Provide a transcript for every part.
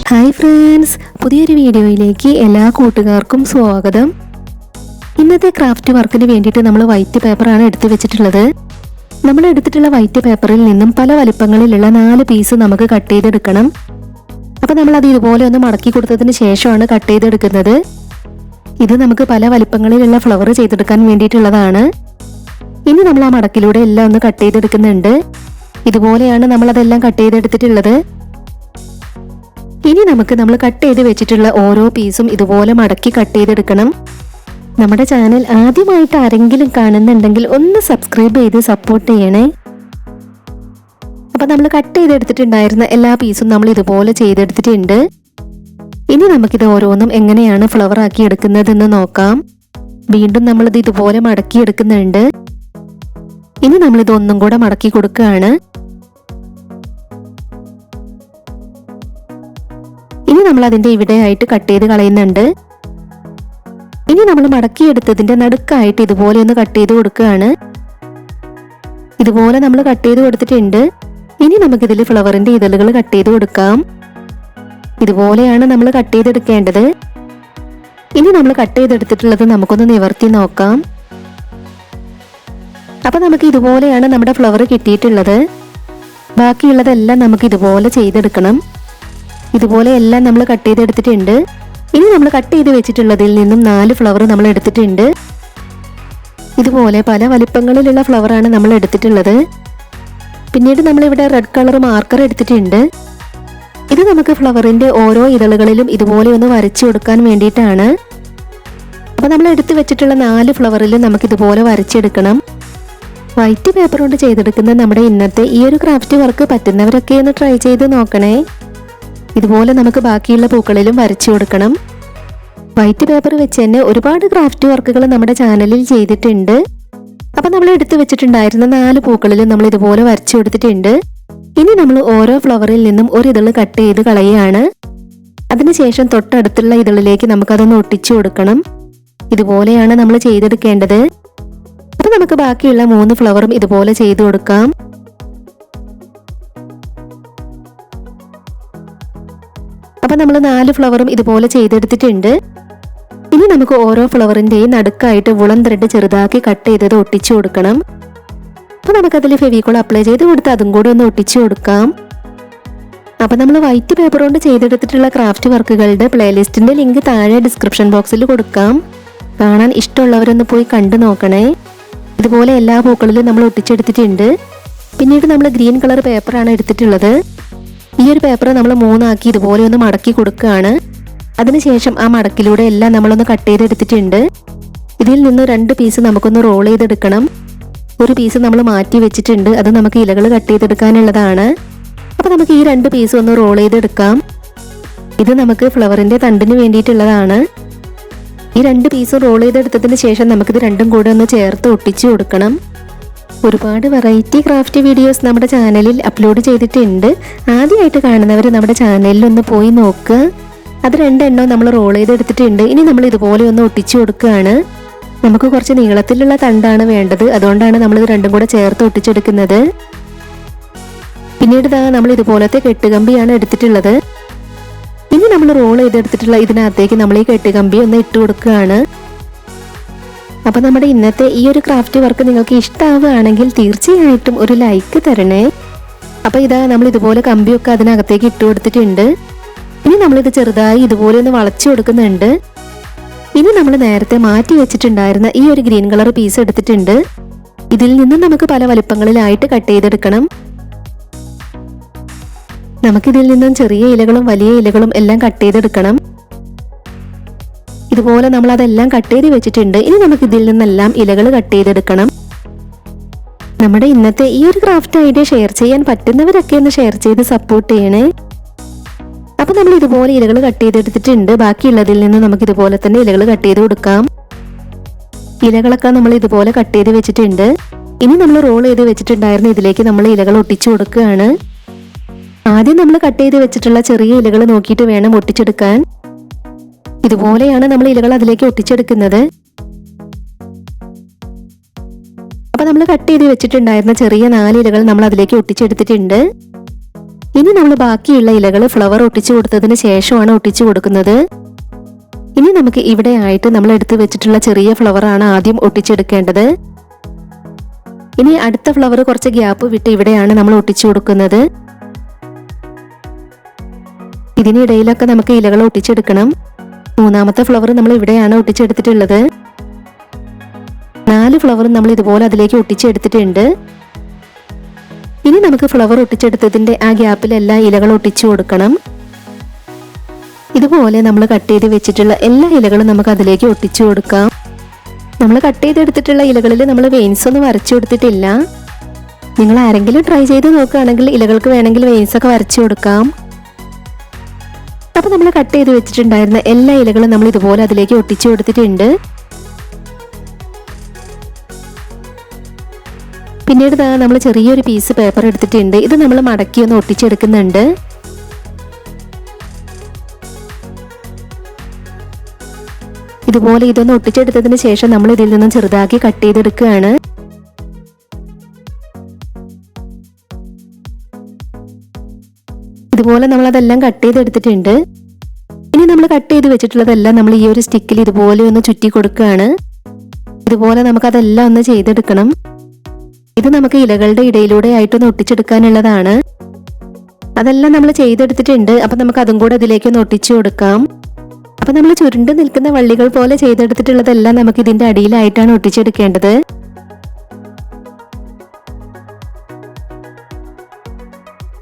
Hi friends, പുതിയൊരു വീഡിയോയിലേക്ക് എല്ലാ കൂട്ടുകാർക്കും സ്വാഗതം. ഇന്നത്തെ ക്രാഫ്റ്റ് വർക്കിന് വേണ്ടിയിട്ട് നമ്മൾ വൈറ്റ് പേപ്പറാണ് എടുത്തു വെച്ചിട്ടുള്ളത്. നമ്മൾ എടുത്തിട്ടുള്ള വൈറ്റ് പേപ്പറിൽ നിന്നും പല വലിപ്പങ്ങളിലുള്ള 4 പീസ് നമുക്ക് കട്ട് ചെയ്തെടുക്കണം. അപ്പോൾ നമ്മളത് ഇതുപോലെ ഒന്ന് മടക്കി കൊടുത്തതിന് ശേഷമാണ് കട്ട് ചെയ്തെടുക്കുന്നത്. ഇത് നമുക്ക് പല വലിപ്പങ്ങളിലുള്ള ഫ്ലവർ ചെയ്തെടുക്കാൻ വേണ്ടിയിട്ടുള്ളതാണ്. ഇനി നമ്മൾ ആ മടക്കിലൂടെ എല്ലാം ഒന്ന് കട്ട് ചെയ്തെടുക്കുന്നുണ്ട്. ഇതുപോലെയാണ് നമ്മളതെല്ലാം കട്ട് ചെയ്തെടുത്തിട്ടുള്ളത്. ഇനി നമുക്ക് നമ്മൾ കട്ട് ചെയ്ത് വെച്ചിട്ടുള്ള ഓരോ പീസും ഇതുപോലെ മടക്കി കട്ട് ചെയ്തെടുക്കണം. നമ്മുടെ ചാനൽ ആദ്യമായിട്ട് ആരെങ്കിലും കാണുന്നുണ്ടെങ്കിൽ ഒന്ന് സബ്സ്ക്രൈബ് ചെയ്ത് സപ്പോർട്ട് ചെയ്യണേ. അപ്പം നമ്മൾ കട്ട് ചെയ്തെടുത്തിട്ടുണ്ടായിരുന്ന എല്ലാ പീസും നമ്മൾ ഇതുപോലെ ചെയ്തെടുത്തിട്ടുണ്ട്. ഇനി നമുക്കിത് ഓരോന്നും എങ്ങനെയാണ് ഫ്ലവർ ആക്കി എടുക്കുന്നതെന്ന് നോക്കാം. വീണ്ടും നമ്മളിത് ഇതുപോലെ മടക്കി എടുക്കുന്നുണ്ട്. ഇനി നമ്മളിത് ഒന്നും കൂടെ മടക്കി കൊടുക്കുകയാണ്. ഇനി നമ്മൾ അതിന്റെ ഇവിടെയായിട്ട് കട്ട് ചെയ്ത് കളയുന്നുണ്ട്. ഇനി നമ്മൾ മടക്കിയെടുത്തതിന്റെ നടുക്കായിട്ട് ഇതുപോലെ ഒന്ന് കട്ട് ചെയ്ത് കൊടുക്കുകയാണ്. ഇതുപോലെ നമ്മൾ കട്ട് ചെയ്ത് കൊടുത്തിട്ടുണ്ട്. ഇനി നമുക്കിതിൽ ഫ്ലവറിന്റെ ഇതളുകൾ കട്ട് ചെയ്ത് കൊടുക്കാം. ഇതുപോലെയാണ് നമ്മൾ കട്ട് ചെയ്തെടുക്കേണ്ടത്. ഇനി നമ്മൾ കട്ട് ചെയ്തെടുത്തിട്ടുള്ളത് നമുക്കൊന്ന് നിവർത്തി നോക്കാം. അപ്പൊ നമുക്ക് ഇതുപോലെയാണ് നമ്മുടെ ഫ്ലവർ കിട്ടിയിട്ടുള്ളത്. ബാക്കിയുള്ളതെല്ലാം നമുക്ക് ഇതുപോലെ ചെയ്തെടുക്കണം. ഇതുപോലെ എല്ലാം നമ്മൾ കട്ട് ചെയ്തെടുത്തിട്ടുണ്ട്. ഇനി നമ്മൾ കട്ട് ചെയ്ത് വെച്ചിട്ടുള്ളതിൽ നിന്നും 4 ഫ്ലവർ നമ്മൾ എടുത്തിട്ടുണ്ട്. ഇതുപോലെ പല വലിപ്പങ്ങളിലുള്ള ഫ്ലവറാണ് നമ്മൾ എടുത്തിട്ടുള്ളത്. പിന്നീട് നമ്മളിവിടെ റെഡ് കളർ മാർക്കർ എടുത്തിട്ടുണ്ട്. ഇത് നമുക്ക് ഫ്ലവറിന്റെ ഓരോ ഇതളുകളിലും ഇതുപോലെ ഒന്ന് വരച്ചു കൊടുക്കാൻ വേണ്ടിയിട്ടാണ്. അപ്പോൾ നമ്മൾ എടുത്തു വെച്ചിട്ടുള്ള 4 ഫ്ലവറിലും നമുക്ക് ഇതുപോലെ വരച്ചെടുക്കണം. വൈറ്റ് പേപ്പർ കൊണ്ട് ചെയ്തെടുക്കുന്ന നമ്മുടെ ഇന്നത്തെ ഈ ഒരു ക്രാഫ്റ്റ് വർക്ക് പറ്റുന്നവരൊക്കെ ഒന്ന് ട്രൈ ചെയ്ത് നോക്കണേ. ഇതുപോലെ നമുക്ക് ബാക്കിയുള്ള പൂക്കളിലും വരച്ചു കൊടുക്കണം. വൈറ്റ് പേപ്പർ വെച്ച് തന്നെ ഒരുപാട് ക്രാഫ്റ്റ് വർക്കുകൾ നമ്മുടെ ചാനലിൽ ചെയ്തിട്ടുണ്ട്. അപ്പം നമ്മൾ എടുത്തു വെച്ചിട്ടുണ്ടായിരുന്ന 4 പൂക്കളിലും നമ്മൾ ഇതുപോലെ വരച്ചു കൊടുത്തിട്ടുണ്ട്. ഇനി നമ്മൾ ഓരോ ഫ്ലവറിൽ നിന്നും ഒരു ഇതള് കട്ട് ചെയ്ത് കളയുകയാണ്. അതിനുശേഷം തൊട്ടടുത്തുള്ള ഇതളിലേക്ക് നമുക്കതൊന്ന് ഒട്ടിച്ചു കൊടുക്കണം. ഇതുപോലെയാണ് നമ്മൾ ചെയ്തെടുക്കേണ്ടത്. അപ്പം നമുക്ക് ബാക്കിയുള്ള 3 ഫ്ലവറും ഇതുപോലെ ചെയ്തു കൊടുക്കാം. അപ്പം നമ്മൾ 4 ഫ്ലവറും ഇതുപോലെ ചെയ്തെടുത്തിട്ടുണ്ട്. ഇനി നമുക്ക് ഓരോ ഫ്ലവറിന്റെയും നടുക്കായിട്ട് വുളൻ ത്രെഡ് ചെറുതാക്കി കട്ട് ചെയ്തത് ഒട്ടിച്ചു കൊടുക്കണം. അപ്പം നമുക്കതിൽ ഫെവിക്കോൾ അപ്ലൈ ചെയ്ത് കൊടുത്ത് അതും കൂടി ഒന്ന് ഒട്ടിച്ചു കൊടുക്കാം. അപ്പം നമ്മൾ വൈറ്റ് പേപ്പർ കൊണ്ട് ചെയ്തെടുത്തിട്ടുള്ള ക്രാഫ്റ്റ് വർക്കുകളുടെ പ്ലേലിസ്റ്റിന്റെ ലിങ്ക് താഴെ ഡിസ്ക്രിപ്ഷൻ ബോക്സിൽ കൊടുക്കാം. കാണാൻ ഇഷ്ടമുള്ളവരൊന്ന് പോയി കണ്ടു നോക്കണേ. ഇതുപോലെ എല്ലാ പൂക്കളിലും നമ്മൾ ഒട്ടിച്ചെടുത്തിട്ടുണ്ട്. പിന്നീട് നമ്മൾ ഗ്രീൻ കളർ പേപ്പറാണ് എടുത്തിട്ടുള്ളത്. ഈ ഒരു പേപ്പർ നമ്മൾ 3 ആക്കി ഇതുപോലെ ഒന്ന് മടക്കി കൊടുക്കുകയാണ്. അതിനുശേഷം ആ മടക്കിലൂടെ എല്ലാം നമ്മളൊന്ന് കട്ട് ചെയ്തെടുത്തിട്ടുണ്ട്. ഇതിൽ നിന്ന് 2 പീസ് നമുക്കൊന്ന് റോൾ ചെയ്തെടുക്കണം. ഒരു പീസ് നമ്മൾ മാറ്റി വെച്ചിട്ടുണ്ട്. അത് നമുക്ക് ഇലകൾ കട്ട് ചെയ്തെടുക്കാനുള്ളതാണ്. അപ്പോൾ നമുക്ക് ഈ 2 പീസ് ഒന്ന് റോൾ ചെയ്തെടുക്കാം. ഇത് നമുക്ക് ഫ്ലവറിന്റെ തണ്ടിന് വേണ്ടിയിട്ടുള്ളതാണ്. ഈ 2 പീസ് റോൾ ചെയ്തെടുത്തതിന് ശേഷം നമുക്കിത് രണ്ടും കൂടെ ഒന്ന് ചേർത്ത് ഒട്ടിച്ചു കൊടുക്കണം. ഒരുപാട് വെറൈറ്റി ക്രാഫ്റ്റ് വീഡിയോസ് നമ്മുടെ ചാനലിൽ അപ്ലോഡ് ചെയ്തിട്ടുണ്ട്. ആദ്യമായിട്ട് കാണുന്നവർ നമ്മുടെ ചാനലിൽ ഒന്ന് പോയി നോക്കുക. അത് 2 എണ്ണം നമ്മൾ റോൾ ചെയ്തെടുത്തിട്ടുണ്ട്. ഇനി നമ്മൾ ഇതുപോലെ ഒന്ന് ഒട്ടിച്ചു കൊടുക്കുകയാണ്. നമുക്ക് കുറച്ച് നീളത്തിലുള്ള തണ്ടാണ് വേണ്ടത്. അതുകൊണ്ടാണ് നമ്മളിത് രണ്ടും കൂടെ ചേർത്ത് ഒട്ടിച്ചെടുക്കുന്നത്. പിന്നീട് നമ്മൾ ഇതുപോലത്തെ കെട്ടുകമ്പിയാണ് എടുത്തിട്ടുള്ളത്. ഇനി നമ്മൾ റോൾ ചെയ്തെടുത്തിട്ടുള്ള ഇതിനകത്തേക്ക് നമ്മൾ ഈ കെട്ടുകമ്പി ഒന്ന് ഇട്ട് കൊടുക്കുകയാണ്. അപ്പോൾ നമ്മുടെ ഇന്നത്തെ ഈ ഒരു ക്രാഫ്റ്റ് വർക്ക് നിങ്ങൾക്ക് ഇഷ്ടമാവുകയാണെങ്കിൽ തീർച്ചയായിട്ടും ഒരു ലൈക്ക് തരണേ. അപ്പോൾ നമ്മൾ ഇതുപോലെ കമ്പിയൊക്കെ അതിനകത്തേക്ക് ഇട്ട് കൊടുത്തിട്ടുണ്ട്. ഇനി നമ്മളിത് ചെറുതായി ഇതുപോലെ ഒന്ന് വളച്ചു കൊടുക്കുന്നുണ്ട്. ഇനി നമ്മൾ നേരത്തെ മാറ്റി വെച്ചിട്ടുണ്ടായിരുന്ന ഈ ഒരു ഗ്രീൻ കളർ പീസ് എടുത്തിട്ടുണ്ട്. ഇതിൽ നിന്നും നമുക്ക് പല വലിപ്പങ്ങളിലായിട്ട് കട്ട് ചെയ്തെടുക്കണം. നമുക്കിതിൽ നിന്നും ചെറിയ ഇലകളും വലിയ ഇലകളും എല്ലാം കട്ട് ചെയ്തെടുക്കണം. ഇതുപോലെ നമ്മൾ അതെല്ലാം കട്ട് ചെയ്ത് വെച്ചിട്ടുണ്ട്. ഇനി നമുക്ക് ഇതിൽ നിന്നെല്ലാം ഇലകൾ കട്ട് ചെയ്തെടുക്കണം. നമ്മുടെ ഇന്നത്തെ ഈ ഒരു ക്രാഫ്റ്റ് ഐഡിയ ഷെയർ ചെയ്യാൻ പറ്റുന്നവരൊക്കെ ഒന്ന് ഷെയർ ചെയ്ത് സപ്പോർട്ട് ചെയ്യണേ. അപ്പൊ നമ്മൾ ഇതുപോലെ ഇലകൾ കട്ട് ചെയ്തെടുത്തിട്ടുണ്ട്. ബാക്കിയുള്ളതിൽ നിന്ന് നമുക്ക് ഇതുപോലെ തന്നെ ഇലകൾ കട്ട് ചെയ്ത് കൊടുക്കാം. ഇലകളൊക്കെ നമ്മൾ ഇതുപോലെ കട്ട് ചെയ്ത് വെച്ചിട്ടുണ്ട്. ഇനി നമ്മൾ റോൾ ചെയ്ത് വെച്ചിട്ടുണ്ടായിരുന്ന ഇതിലേക്ക് നമ്മൾ ഇലകൾ ഒട്ടിച്ചു കൊടുക്കുകയാണ്. ആദ്യം നമ്മൾ കട്ട് ചെയ്ത് വെച്ചിട്ടുള്ള ചെറിയ ഇലകൾ നോക്കിയിട്ട് വേണം ഒട്ടിച്ചെടുക്കാൻ. ഇതുപോലെയാണ് നമ്മൾ ഇലകൾ അതിലേക്ക് ഒട്ടിച്ചെടുക്കുന്നത്. അപ്പൊ നമ്മൾ കട്ട് ചെയ്ത് വെച്ചിട്ടുണ്ടായിരുന്ന ചെറിയ 4 ഇലകൾ നമ്മൾ അതിലേക്ക് ഒട്ടിച്ചെടുത്തിട്ടുണ്ട്. ഇനി നമ്മൾ ബാക്കിയുള്ള ഇലകൾ ഫ്ലവർ ഒട്ടിച്ചു കൊടുത്തതിന് ശേഷമാണ് ഒട്ടിച്ചു കൊടുക്കുന്നത്. ഇനി നമുക്ക് ഇവിടെ ആയിട്ട് നമ്മൾ എടുത്തു വെച്ചിട്ടുള്ള ചെറിയ ഫ്ലവർ ആണ് ആദ്യം ഒട്ടിച്ചെടുക്കേണ്ടത്. ഇനി അടുത്ത ഫ്ലവർ കുറച്ച് ഗ്യാപ്പ് വിട്ട് ഇവിടെയാണ് നമ്മൾ ഒട്ടിച്ചു കൊടുക്കുന്നത്. ഇതിനിടയിലൊക്കെ നമുക്ക് ഇലകൾ ഒട്ടിച്ചെടുക്കണം. മൂന്നാമത്തെ ഫ്ലവർ നമ്മൾ ഇവിടെയാണ് ഒട്ടിച്ചെടുത്തിട്ടുള്ളത്. 4 ഫ്ലവർ നമ്മൾ ഇതുപോലെ അതിലേക്ക് ഒട്ടിച്ചെടുത്തിട്ടുണ്ട്. ഇനി നമുക്ക് ഫ്ലവർ ഒട്ടിച്ചെടുത്തതിന്റെ ആ ഗ്യാപ്പിലെല്ലാം ഇലകൾ ഒട്ടിച്ചു കൊടുക്കണം. ഇതുപോലെ നമ്മൾ കട്ട് ചെയ്ത് വെച്ചിട്ടുള്ള എല്ലാ ഇലകളും നമുക്ക് അതിലേക്ക് ഒട്ടിച്ചു കൊടുക്കാം. നമ്മൾ കട്ട് ചെയ്തെടുത്തിട്ടുള്ള ഇലകളിൽ നമ്മൾ വെയിൻസ് ഒന്നും വരച്ചു കൊടുത്തിട്ടില്ല. നിങ്ങൾ ആരെങ്കിലും ട്രൈ ചെയ്ത് നോക്കുകയാണെങ്കിൽ ഇലകൾക്ക് വേണമെങ്കിൽ വെയിൻസ് ഒക്കെ വരച്ചു കൊടുക്കാം. അപ്പോൾ നമ്മൾ കട്ട് ചെയ്ത് വെച്ചിട്ടുണ്ടായിരുന്ന എല്ലാ ഇലകളും നമ്മൾ ഇതുപോലെ അതിലേക്ക് ഒട്ടിച്ചു കൊടുത്തിട്ടുണ്ട്. പിന്നീട് നമ്മൾ ചെറിയൊരു പീസ് പേപ്പർ എടുത്തിട്ടുണ്ട്. ഇത് നമ്മൾ മടക്കി ഒന്ന് ഒട്ടിച്ചെടുക്കുന്നുണ്ട്. ഇതുപോലെ ഇതൊന്ന് ഒട്ടിച്ചെടുത്തതിന് ശേഷം നമ്മൾ ഇതിൽ നിന്നും ചെറുതാക്കി കട്ട് ചെയ്തെടുക്കുകയാണ്. ഇതുപോലെ നമ്മൾ അതെല്ലാം കട്ട് ചെയ്തെടുത്തിട്ടുണ്ട്. ഇനി നമ്മൾ കട്ട് ചെയ്ത് വെച്ചിട്ടുള്ളതെല്ലാം നമ്മൾ ഈ ഒരു സ്റ്റിക്കിൽ ഇതുപോലെ ഒന്ന് ചുറ്റി കൊടുക്കുകയാണ്. ഇതുപോലെ നമുക്കതെല്ലാം ഒന്ന് ചെയ്തെടുക്കണം. ഇത് നമുക്ക് ഇലകളുടെ ഇടയിലൂടെ ആയിട്ടൊന്ന് ഒട്ടിച്ചെടുക്കാനുള്ളതാണ്. അതെല്ലാം നമ്മൾ ചെയ്തെടുത്തിട്ടുണ്ട്. അപ്പം നമുക്ക് അതും കൂടെ അതിലേക്കൊന്ന് ഒട്ടിച്ചു കൊടുക്കാം. അപ്പം നമ്മൾ ചുരുണ്ട് നിൽക്കുന്ന വള്ളികൾ പോലെ ചെയ്തെടുത്തിട്ടുള്ളതെല്ലാം നമുക്ക് ഇതിന്റെ അടിയിലായിട്ടാണ് ഒട്ടിച്ചെടുക്കേണ്ടത്.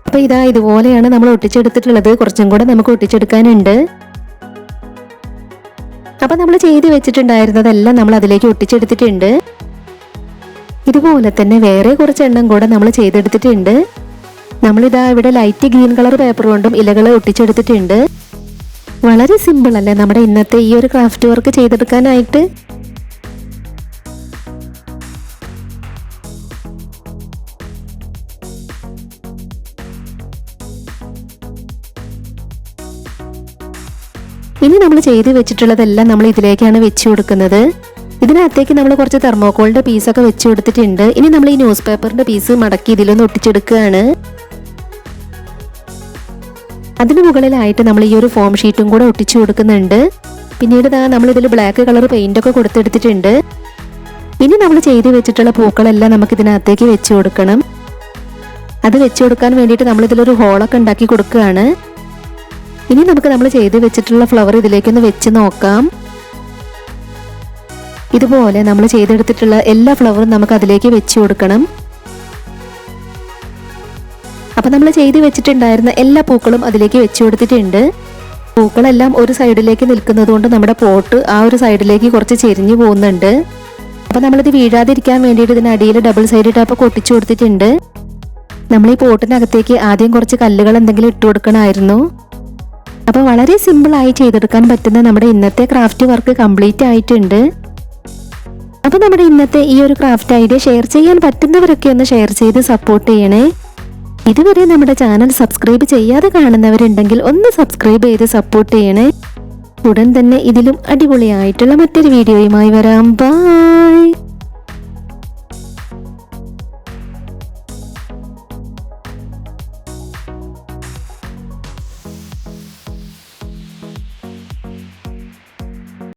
അപ്പൊ ഇതാ ഇതുപോലെയാണ് നമ്മൾ ഒട്ടിച്ചെടുത്തിട്ടുള്ളത്. കുറച്ചും കൂടെ നമുക്ക് ഒട്ടിച്ചെടുക്കാനുണ്ട്. അപ്പൊ നമ്മൾ ചെയ്ത് വെച്ചിട്ടുണ്ടായിരുന്നതെല്ലാം നമ്മൾ അതിലേക്ക് ഒട്ടിച്ചെടുത്തിട്ടുണ്ട്. ഇതുപോലെ തന്നെ വേറെ കുറച്ചെണ്ണം കൂടെ നമ്മൾ ചെയ്തെടുത്തിട്ടുണ്ട്. നമ്മളിതാ ഇവിടെ ലൈറ്റ് ഗ്രീൻ കളർ പേപ്പർ കൊണ്ടും ഇലകൾ ഒട്ടിച്ചെടുത്തിട്ടുണ്ട്. വളരെ സിമ്പിൾ അല്ലേ നമ്മുടെ ഇന്നത്തെ ഈ ഒരു ക്രാഫ്റ്റ് വർക്ക് ചെയ്തെടുക്കാനായിട്ട്. ഇനി നമ്മൾ ചെയ്ത് വെച്ചിട്ടുള്ളതെല്ലാം നമ്മൾ ഇതിലേക്കാണ് വെച്ചു കൊടുക്കുന്നത്. ഇതിനകത്തേക്ക് നമ്മൾ കുറച്ച് തെർമോക്കോളിന്റെ പീസൊക്കെ വെച്ചു കൊടുത്തിട്ടുണ്ട്. ഇനി നമ്മൾ ഈ ന്യൂസ് പേപ്പറിന്റെ പീസ് മടക്കി ഇതിലൊന്ന് ഒട്ടിച്ചെടുക്കുകയാണ്. അതിന് മുകളിലായിട്ട് നമ്മൾ ഈ ഒരു ഫോം ഷീറ്റും കൂടെ ഒട്ടിച്ചു കൊടുക്കുന്നുണ്ട്. പിന്നീട് നമ്മൾ ഇതിൽ ബ്ലാക്ക് കളർ പെയിന്റ് ഒക്കെ കൊടുത്തെടുത്തിട്ടുണ്ട്. ഇനി നമ്മൾ ചെയ്ത് വെച്ചിട്ടുള്ള പൂക്കളെല്ലാം നമുക്ക് ഇതിനകത്തേക്ക് വെച്ചു കൊടുക്കണം. അത് വെച്ചു കൊടുക്കാൻ വേണ്ടിയിട്ട് നമ്മൾ ഇതിലൊരു ഹോളൊക്കെ ഉണ്ടാക്കി കൊടുക്കുകയാണ്. ഇനി നമുക്ക് നമ്മൾ ചെയ്ത് വെച്ചിട്ടുള്ള ഫ്ലവർ ഇതിലേക്കൊന്ന് വെച്ച് നോക്കാം. ഇതുപോലെ നമ്മൾ ചെയ്തെടുത്തിട്ടുള്ള എല്ലാ ഫ്ലവറും നമുക്ക് അതിലേക്ക് വെച്ചു കൊടുക്കണം. അപ്പൊ നമ്മൾ ചെയ്ത് വെച്ചിട്ടുണ്ടായിരുന്ന എല്ലാ പൂക്കളും അതിലേക്ക് വെച്ചു കൊടുത്തിട്ടുണ്ട്. പൂക്കളെല്ലാം ഒരു സൈഡിലേക്ക് നിൽക്കുന്നത് കൊണ്ട് നമ്മുടെ പോട്ട് ആ ഒരു സൈഡിലേക്ക് കുറച്ച് ചെരിഞ്ഞു പോകുന്നുണ്ട്. അപ്പൊ നമ്മളിത് വീഴാതിരിക്കാൻ വേണ്ടിയിട്ട് ഇതിനടിയിൽ ഡബിൾ സൈഡ് ടാപ്പൊക്കെ ഒട്ടിച്ചു കൊടുത്തിട്ടുണ്ട്. നമ്മൾ ഈ പോട്ടിനകത്തേക്ക് ആദ്യം കുറച്ച് കല്ലുകൾ എന്തെങ്കിലും ഇട്ട് കൊടുക്കണമായിരുന്നു. അപ്പൊ വളരെ സിമ്പിളായി ചെയ്തെടുക്കാൻ പറ്റുന്ന നമ്മുടെ ഇന്നത്തെ ക്രാഫ്റ്റ് വർക്ക് കംപ്ലീറ്റ് ആയിട്ടുണ്ട്. അപ്പൊ നമ്മുടെ ഇന്നത്തെ ഈ ഒരു ക്രാഫ്റ്റ് ഐഡിയ ഷെയർ ചെയ്യാൻ പറ്റുന്നവരൊക്കെ ഒന്ന് ഷെയർ ചെയ്ത് സപ്പോർട്ട് ചെയ്യണേ. ഇതുവരെ നമ്മുടെ ചാനൽ സബ്സ്ക്രൈബ് ചെയ്യാതെ കാണുന്നവരുണ്ടെങ്കിൽ ഒന്ന് സബ്സ്ക്രൈബ് ചെയ്ത് സപ്പോർട്ട് ചെയ്യണേ. ഉടൻ തന്നെ ഇതിലും അടിപൊളിയായിട്ടുള്ള മറ്റൊരു വീഡിയോയുമായി വരാം. ബൈ.